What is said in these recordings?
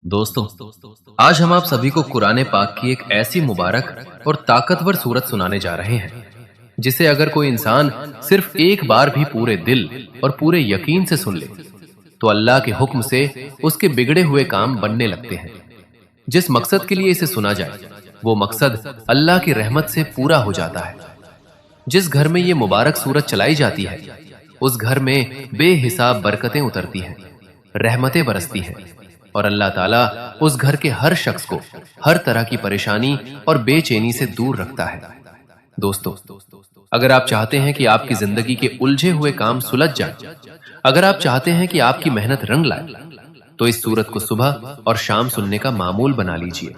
दोस्तों, आज हम आप सभी को कुरान पाक की एक ऐसी मुबारक और ताकतवर सूरत सुनाने जा रहे हैं जिसे अगर कोई इंसान सिर्फ एक बार भी पूरे दिल और पूरे यकीन से सुन ले तो अल्लाह के हुक्म से उसके बिगड़े हुए काम बनने लगते हैं। जिस मकसद के लिए इसे सुना जाए वो मकसद अल्लाह की रहमत से पूरा हो जाता है। जिस घर में ये मुबारक सूरत चलाई जाती है उस घर में बेहिसाब बरकतें उतरती हैं, रहमतें बरसती हैं और अल्लाह ताला उस घर के हर शख्स को हर तरह की परेशानी और बेचैनी से दूर रखता है। दोस्तों, अगर आप चाहते हैं कि आपकी जिंदगी के उलझे हुए काम सुलझ जाएं, अगर आप चाहते हैं कि आपकी मेहनत रंग लाए, तो इस सूरत को सुबह और शाम सुनने का मामूल बना लीजिए।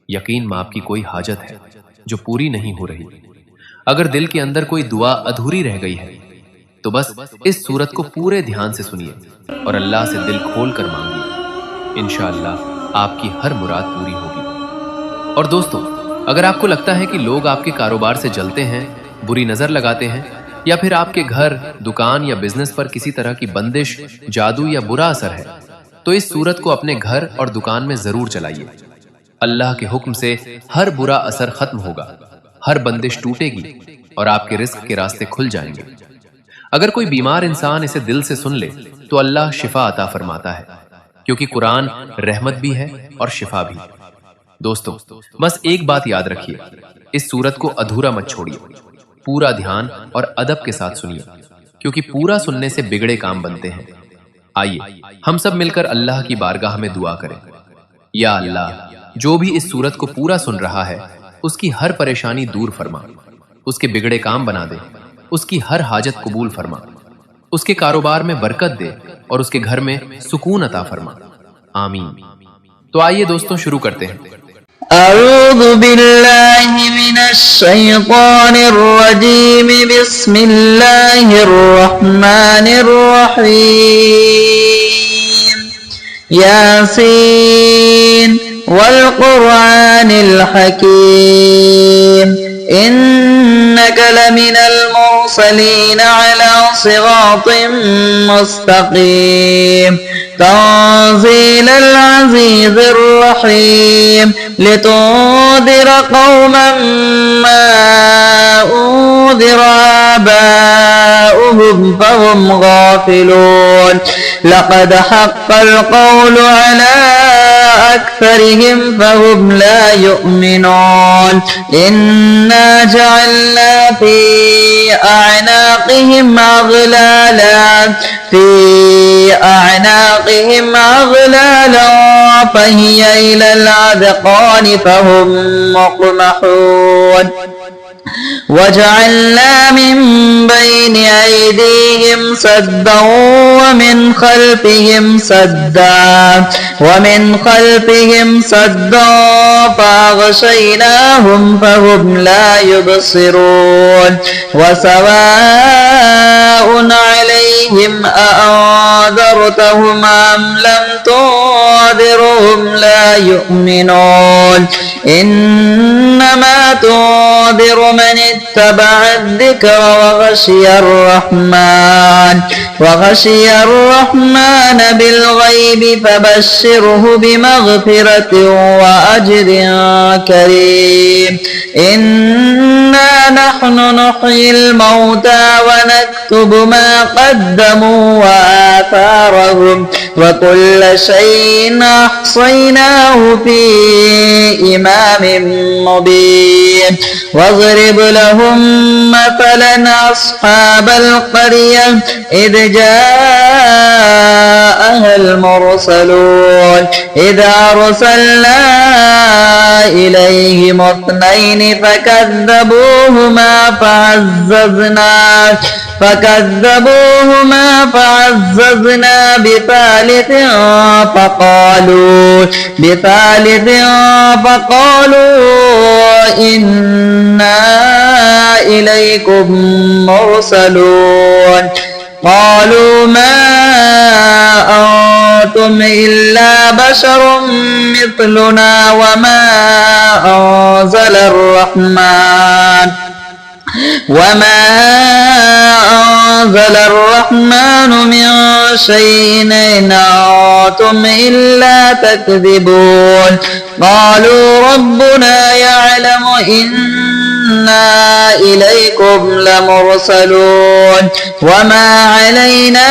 यकीन में आपकी कोई हाजत है जो पूरी नहीं हो रही, अगर दिल के अंदर कोई दुआ अधूरी रह गई है तो बस इस सूरत को पूरे ध्यान से सुनिए और अल्लाह से दिल खोल कर मांगिए। इंशाअल्लाह आपकी हर मुराद पूरी होगी। और दोस्तों, अगर आपको लगता है कि लोग आपके कारोबार से जलते हैं, बुरी नजर लगाते हैं या फिर आपके घर, दुकान या बिजनेस पर किसी तरह की बंदिश, जादू या बुरा असर है, तो इस सूरत को अपने घर और दुकान में जरूर चलाइए। अल्लाह के हुक्म से हर बुरा असर खत्म होगा, हर बंदिश टूटेगी और आपके रिस्क के रास्ते खुल जाएंगे। अगर कोई बीमार इंसान इसे दिल से सुन ले तो अल्लाह शिफा अता फरमाता है, क्योंकि कुरान रहमत भी है और शिफा भी। दोस्तों, बस एक बात याद रखिए, इस सूरत को अधूरा मत छोड़िए, पूरा ध्यान और अदब के साथ सुनिए, क्योंकि पूरा सुनने से बिगड़े काम बनते हैं। आइए हम सब मिलकर अल्लाह की बारगाह में दुआ करें। या अल्लाह, जो भी इस सूरत को पूरा सुन रहा है उसकी हर परेशानी दूर फरमा, उसके बिगड़े काम बना दे, उसकी हर हाजत कबूल फरमा, उसके कारोबार में बरकत दे और उसके घर में सुकून अता फरमा। आमीन। तो आइए दोस्तों, शुरू करते हैं। अऊज़ु बिल्लाहि मिनश शैतानिर रजीम, बिस्मिल्लाहिर रहमानिर रहीम। यासीन वल कुरआनिल हकीम, इन्नका लमिनल मुरसलीन अला सिरातिम मुस्तकीम, तंज़ीलल अज़ीज़िर रहीम, लितुंज़िर क़ौमन मा उन्ज़िर आबाउहुम फ़हुम गाफ़िलून, लक़द हक़्क़ल क़ौलु अला अक्सरिहिम फ़हुम ला युमिनून, इन्ना जअलना फ़ी अअनाक़िहिम अग़लाला फ़हिय इलल अज़क़ानि फ़हुम मुक़महून, वजअलना मिन बैनि अयदीहिम सद्दा वमिन खल्फिहिम सद्दा फ़अग़शयनाहुम फ़हुम ला युबसिरून, वसवाउन अलैहिम अअंज़रतहुम अम लम तुंज़िरहुम ला युमिनून, इन्नमा तुंज़िर मन इत्तबअ الذِّक्र وخشي الرحمن بالغيب فبشره بمغفرة وأجر كريم. إنا نحن نحيي الموتى ونكتب ما قدموا وآثارهم وكل شيء أحصيناه في إمام مبين. واضرب لهم مثلا أصحاب القرية إذ جاءها المرسلون إذ أرسلنا إليهم اثنين فكذبوهما فعززنا بثالث فقالوا إنا إليكم مرسلون. قالوا ما أنتم إلا بشر مثلنا وما أنزل الرحمن وما أنزل الرحمن من شيء إن أنتم إلا تكذبون قالوا ربنا يعلم إنا إليكم لمرسلون وما علينا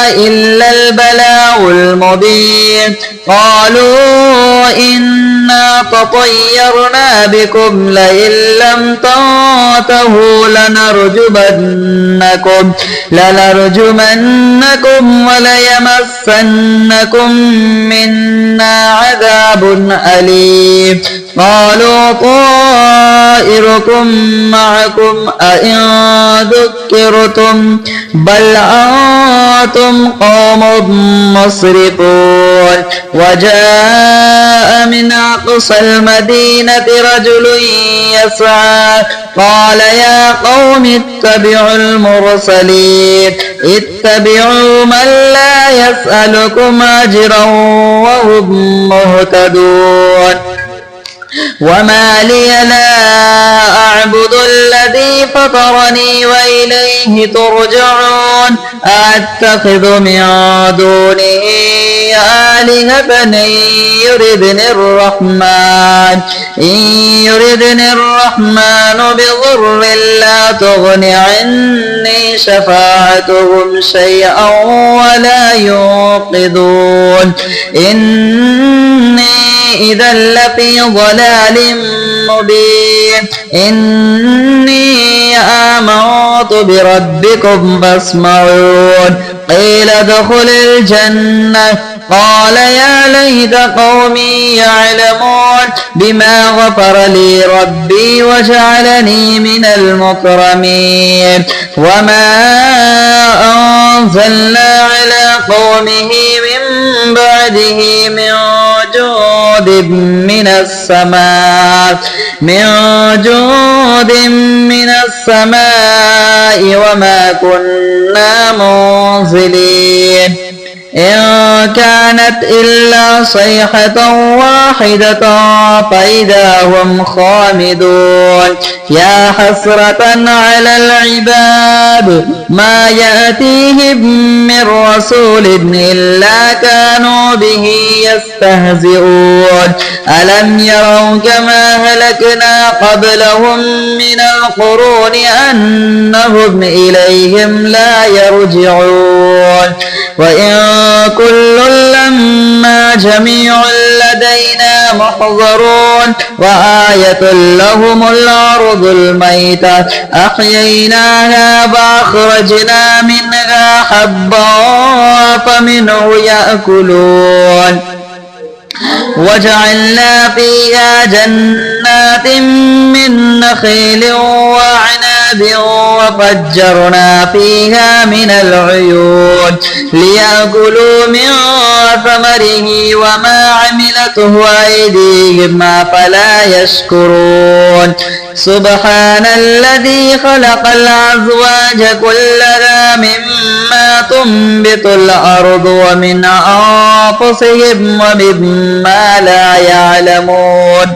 إلا البلاغ المبين قالوا إنا تطيرنا بكم لئن لم تنتهوا لنرجمنكم وليمسنكم منا عذاب أليم قالوا طائركم معكم أئن ذكرتم بل أنتم قوم مسرفون وجاء من أقصى المدينة رجل يسعى قال يا قوم اتبعوا المرسلين اتبعوا من لا يسألكم أجرا وهم مهتدون وما لي لا أعبد الذي فطرني وإليه ترجعون أتخذ من دونه آلهة إن يردني الرحمن بضر لا تغن عني شفاعتهم شيئا ولا ينقذون إني إذا لفي ضلال مبين إني آمنت بربكم فاسمعون قيل ادخل الجنة قال يا ليت قومي يعلمون بما غفر لي ربي وجعلني من المكرمين وما أنزلنا على قومه من بعده من جود من السماء وما كنا منزلين إن كانت إلا صيحة واحدة فإذا هم خامدون يا حسرة على العباد ما يأتيهم من رسول إلا كانوا به يستهزئون ألم يروا كما هلكنا قبلهم من القرون أنهم إليهم لا يرجعون وإن كل لما جميع لدينا محضرون وآية لهم الأرض الميتة أحييناها فأخرجنا منها حبا فمنه يأكلون وجعلنا فيها جنات من نخيل وعناب وفجرنا فيها من العيون ليأكلوا من ثمره وما عملته أيديهم أفلا يشكرون سبحان الذي خلق الأزواج كلها مما تنبت الأرض ومن أنفسهم ومما لا يعلمون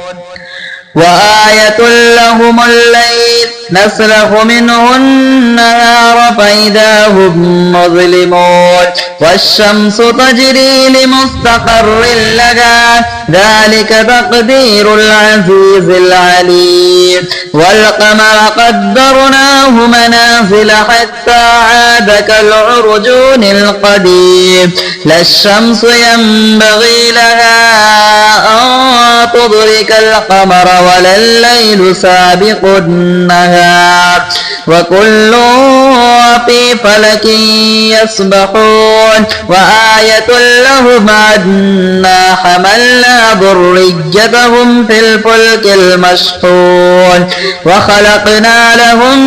وآية لهم الليل نسلخ منه النهار فإذا هم مظلمون والشمس تجري لمستقر لها ذلك تقدير العزيز العليم والقمر قدرناه منازل حتى عاد كالعرجون القديم لا الشمس ينبغي لها أن تدرك القمر ولا الليل سابق النهار وكل في فلك يسبحون وآية لهم أنا حملنا ذريتهم في الفلك المشحون وخلقنا لهم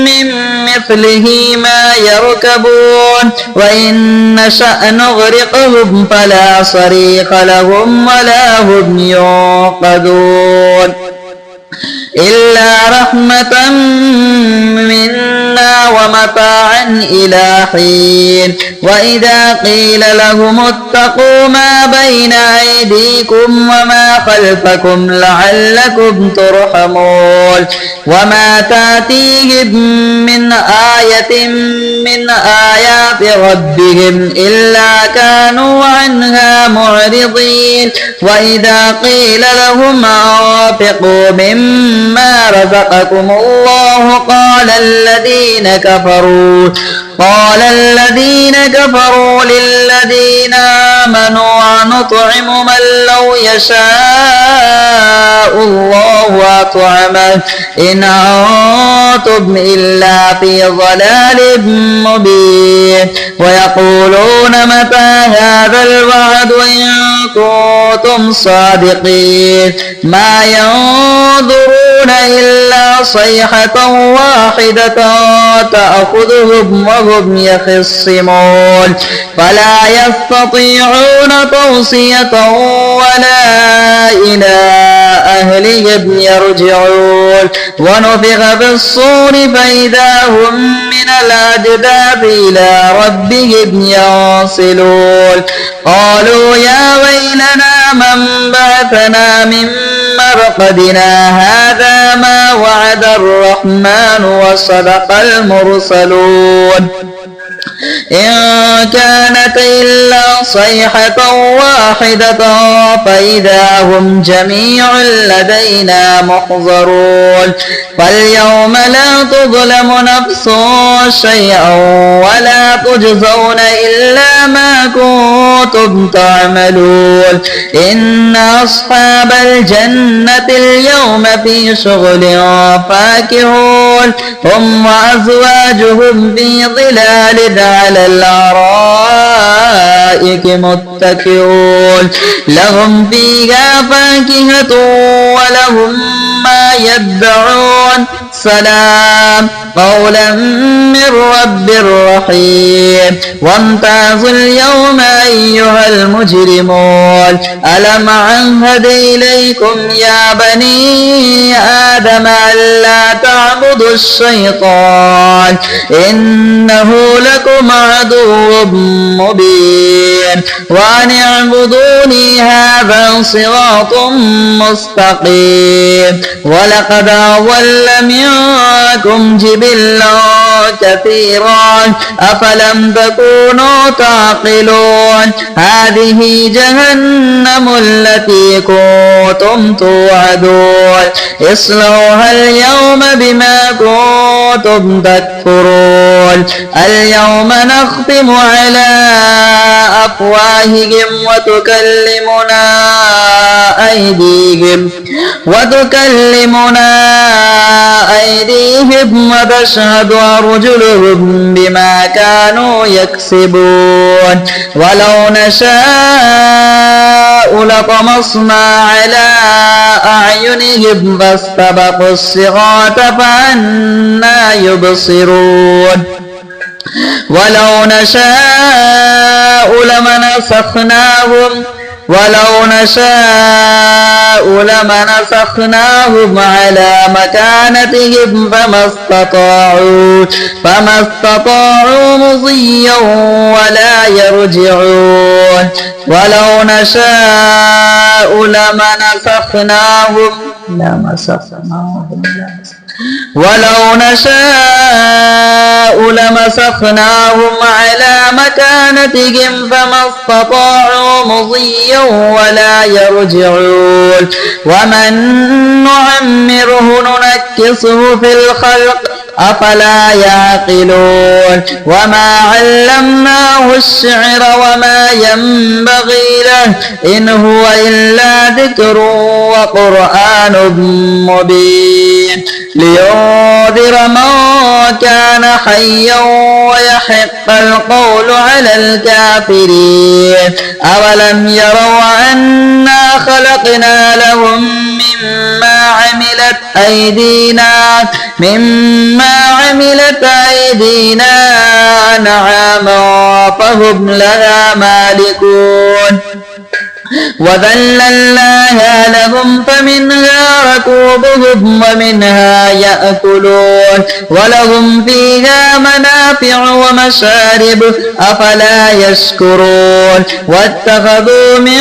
من مثله ما يركبون وإن نشأ نغرقهم فلا صريخ لهم ولا هم ينقذون إلا رحمة منا ومتاعا إلى حين وإذا قيل لهم اتقوا ما بين أيديكم وما خلفكم لعلكم ترحمون وما تأتيهم من آية من آيات ربهم إلا كانوا عنها معرضين وإذا قيل لهم أنفقوا مما رزقكم الله قال الذين كفروا للذين آمنوا نطعم من لو يشاء الله أطعمه إن أنتم إلا في ضلال مبين ويقولون متى هذا الوعد إن كنتم صادقين ما ينظرون إلا صيحة واحدة تأخذهم وهم يخصمون فلا يستطيعون توصية ولا إلى أهلهم يرجعون ونفخ في الصور فإذا هم من الأجداث إلى ربهم ينسلون قالوا يا ويلنا من بعثنا من مرقدنا هذا ما وعد الرحمن وصدق المرسلون إن كانت إلا صيحة واحدة فإذا هم جميع لدينا محضرون فاليوم لا تظلم نفس شيئا ولا تجزون إلا ما كنتم تعملون إن أصحاب الجنة اليوم في شغل فاكهون هم وأزواجهم في ظلال على الأرائك متكئون لهم فيها فاكهة ولهم ما يدعون سلام قولا من رب رحيم وامتازوا اليوم أيها المجرمون ألم عهد إليكم يا بني آدم ألا تعبدوا الشيطان إنه لكم عدو مبين وأن اعبدوني هذا صراط مستقيم ولقد أضل منكم جبلا كثيرا أفلم تكونوا تعقلون هذه جهنم التي كنتم توعدون اصلوها اليوم بما كنتم تكفرون اليوم نختم على أفواههم وتكلمنا أيديهم وتشهد أرجلهم بما كانوا يكسبون ولو نشاء لطمسنا على أعينهم فاستبقوا الصراط فأنى يبصرون ولو نشاء لمسخناهم على مكانتهم فما استطاعوا مضيا ولا يرجعون ولو نشاء لمسخناهم على مكانتهم فما استطاعوا مضيا ولا يرجعون ومن نعمره ننكسه في الخلق أفلا يعقلون وما علمناه الشعر وما ينبغي له إن هو إلا ذكر وقرآن مبين لينذر من كان حيا ويحق القول على الكافرين أولم يروا أنا خلقنا لهم مما عملت أيدينا أنعاما فهم لها مالكون وذللناها لهم فمنها ركوبهم ومنها يأكلون ولهم فيها منافع ومشارب أفلا يشكرون واتخذوا من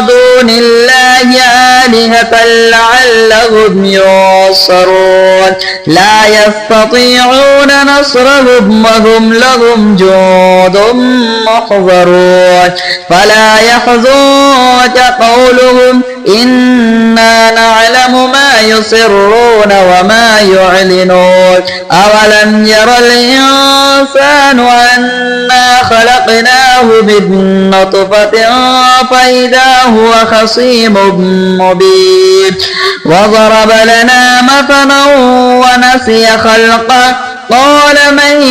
دون الله آلهة لعلهم ينصرون لا يستطيعون نصرهم وهم لهم جند محضرون فلا يحزنك قولهم إنا نعلم ما يسرون وما يعلنون أولم ير الإنسان أنا خلقناه من نطفة فإذا هو خصيم مبين وضرب لنا مثلا ونسي خلقه قال من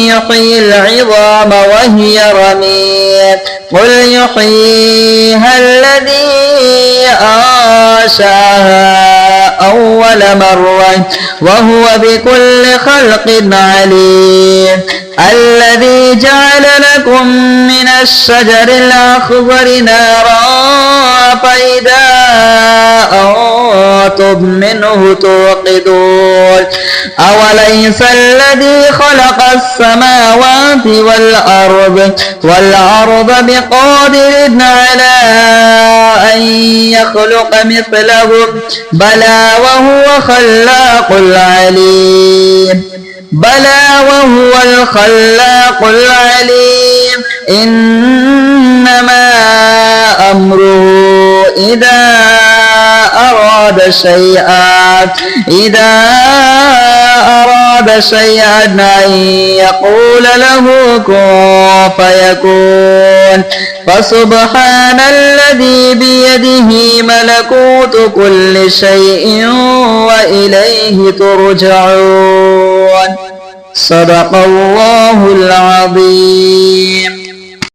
يحيي العظام وهي رميم قل يحييها الذي أنشأها أول مرة وهو بكل خلق عليم الذي جعل لكم من الشجر الأخضر نارا فإذا أنتم منه توقدون أوليس الذي خلق السماوات والأرض بقادر على أن يخلق مثلهم بلى وهو الخلاق العليم إنما أمره إذا أراد شيئا أن يقول له كن فيكون فسبحان الذي بيده ملكوت كل شيء وإليه ترجعون صدق الله العظيم.